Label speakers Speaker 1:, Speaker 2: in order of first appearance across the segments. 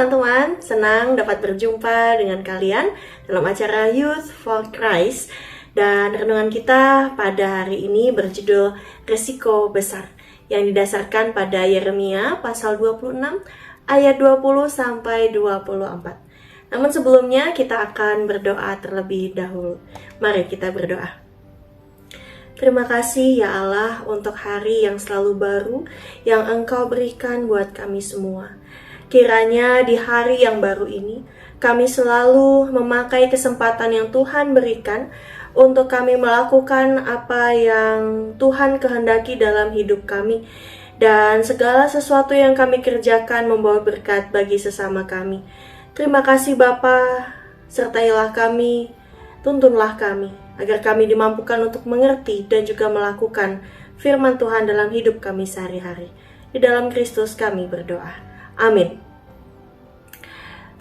Speaker 1: teman-teman, senang dapat berjumpa dengan kalian dalam acara Youth for Christ. Dan renungan kita pada hari ini berjudul Resiko Besar, yang didasarkan pada Yeremia pasal 26 ayat 20 sampai 24. Namun sebelumnya kita akan berdoa terlebih dahulu. Mari kita berdoa. Terima kasih ya Allah untuk hari yang selalu baru yang Engkau berikan buat kami semua. Kiranya di hari yang baru ini, kami selalu memakai kesempatan yang Tuhan berikan untuk kami melakukan apa yang Tuhan kehendaki dalam hidup kami. Dan segala sesuatu yang kami kerjakan membawa berkat bagi sesama kami. Terima kasih Bapa, sertailah kami, tuntunlah kami, agar kami dimampukan untuk mengerti dan juga melakukan firman Tuhan dalam hidup kami sehari-hari. Di dalam Kristus kami berdoa. Amin.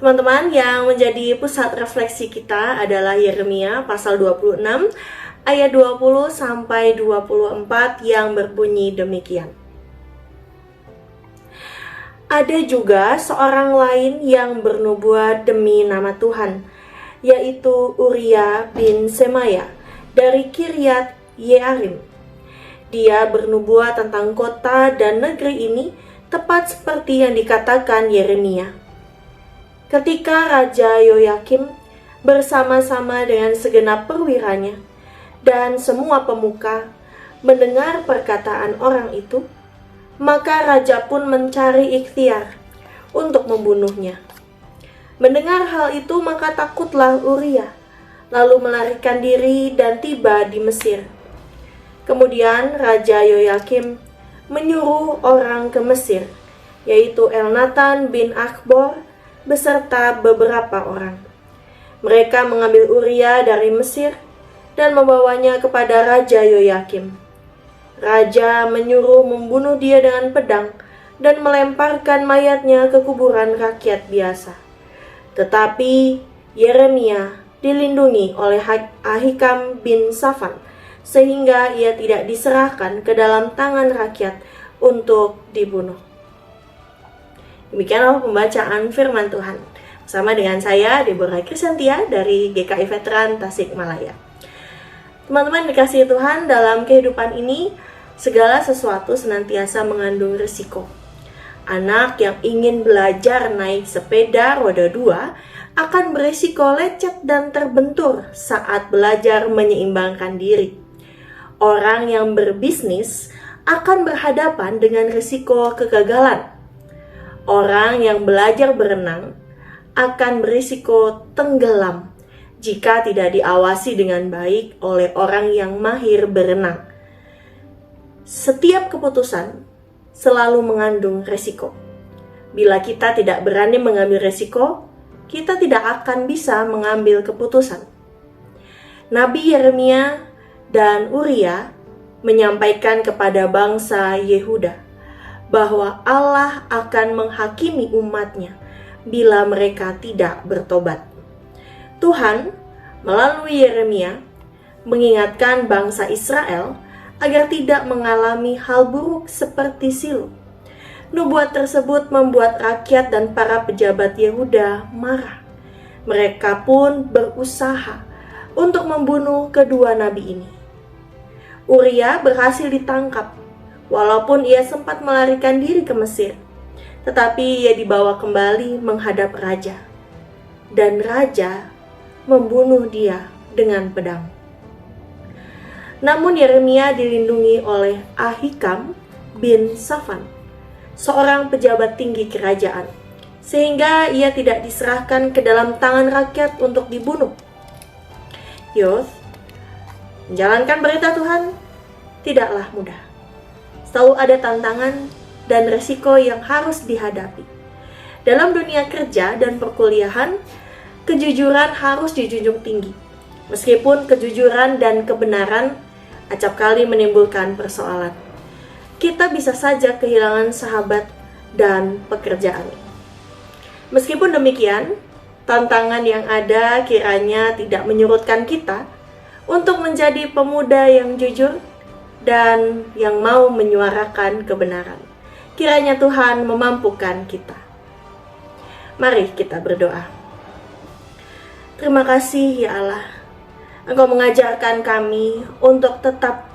Speaker 1: Teman-teman, yang menjadi pusat refleksi kita adalah Yeremia pasal 26 ayat 20 sampai 24 yang berbunyi demikian. Ada juga seorang lain yang bernubuat demi nama Tuhan, yaitu Uria bin Semaya dari Kiryat Yearim. Dia bernubuat tentang kota dan negeri ini tepat seperti yang dikatakan Yeremia. Ketika Raja Yoyakim bersama-sama dengan segenap perwiranya dan semua pemuka mendengar perkataan orang itu, maka raja pun mencari ikhtiar untuk membunuhnya. Mendengar hal itu, maka takutlah Uria, lalu melarikan diri dan tiba di Mesir. Kemudian Raja Yoyakim menyuruh orang ke Mesir, yaitu Elnatan bin Akbor beserta beberapa orang. Mereka mengambil Uria dari Mesir dan membawanya kepada Raja Yoyakim. Raja menyuruh membunuh dia dengan pedang dan melemparkan mayatnya ke kuburan rakyat biasa. Tetapi Yeremia dilindungi oleh Ahikam bin Safan, sehingga ia tidak diserahkan ke dalam tangan rakyat untuk dibunuh. Demikianlah pembacaan firman Tuhan. Bersama dengan saya, Deborah Krisantia dari GKI Veteran Tasikmalaya. Teman-teman dikasihi Tuhan, dalam kehidupan ini, segala sesuatu senantiasa mengandung risiko. Anak yang ingin belajar naik sepeda roda 2 akan berisiko lecet dan terbentur saat belajar menyeimbangkan diri. Orang yang berbisnis akan berhadapan dengan risiko kegagalan. Orang yang belajar berenang akan berisiko tenggelam jika tidak diawasi dengan baik oleh orang yang mahir berenang. Setiap keputusan selalu mengandung risiko. Bila kita tidak berani mengambil risiko, kita tidak akan bisa mengambil keputusan. Nabi Yeremia dan Uria menyampaikan kepada bangsa Yehuda bahwa Allah akan menghakimi umatnya bila mereka tidak bertobat. Tuhan melalui Yeremia mengingatkan bangsa Israel agar tidak mengalami hal buruk seperti Silo. Nubuat tersebut membuat rakyat dan para pejabat Yehuda marah. Mereka pun berusaha untuk membunuh kedua nabi ini. Uria berhasil ditangkap, walaupun ia sempat melarikan diri ke Mesir. Tetapi ia dibawa kembali menghadap raja. Dan raja membunuh dia dengan pedang. Namun Yeremia dilindungi oleh Ahikam bin Safan, seorang pejabat tinggi kerajaan, sehingga ia tidak diserahkan ke dalam tangan rakyat untuk dibunuh. Youth, menjalankan berita Tuhan tidaklah mudah. Selalu ada tantangan dan resiko yang harus dihadapi. Dalam dunia kerja dan perkuliahan, kejujuran harus dijunjung tinggi. Meskipun kejujuran dan kebenaran acap kali menimbulkan persoalan. Kita bisa saja kehilangan sahabat dan pekerjaan. Meskipun demikian, tantangan yang ada kiranya tidak menyurutkan kita untuk menjadi pemuda yang jujur dan yang mau menyuarakan kebenaran. Kiranya Tuhan memampukan kita. Mari kita berdoa. Terima kasih ya Allah, Engkau mengajarkan kami untuk tetap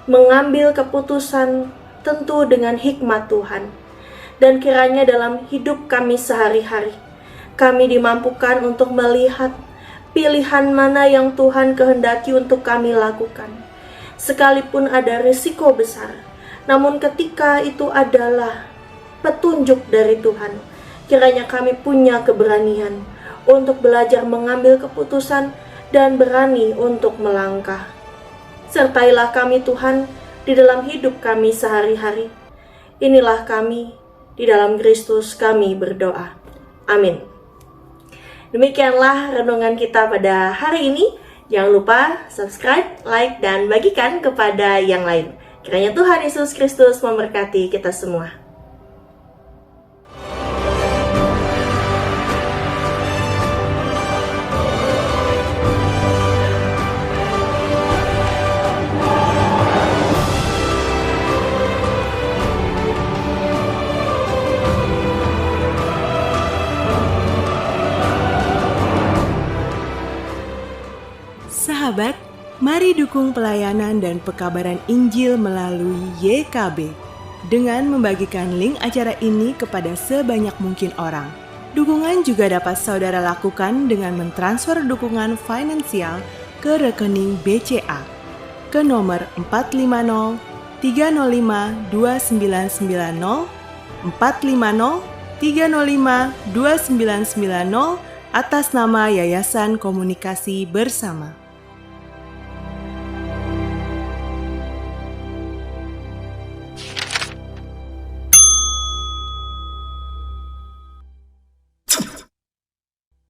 Speaker 1: mengambil keputusan tentu dengan hikmat Tuhan. Dan kiranya dalam hidup kami sehari-hari, kami dimampukan untuk melihat pilihan mana yang Tuhan kehendaki untuk kami lakukan. Sekalipun ada risiko besar, namun ketika itu adalah petunjuk dari Tuhan, kiranya kami punya keberanian untuk belajar mengambil keputusan dan berani untuk melangkah. Sertailah kami Tuhan di dalam hidup kami sehari-hari. Inilah kami, di dalam Kristus kami berdoa. Amin. Demikianlah renungan kita pada hari ini. Jangan lupa subscribe, like, dan bagikan kepada yang lain. Kiranya Tuhan Yesus Kristus memberkati kita semua.
Speaker 2: Sahabat, mari dukung pelayanan dan pekabaran Injil melalui YKB dengan membagikan link acara ini kepada sebanyak mungkin orang. Dukungan juga dapat saudara lakukan dengan mentransfer dukungan finansial ke rekening BCA ke nomor 450 305 2990 450 305 2990 atas nama Yayasan Komunikasi Bersama.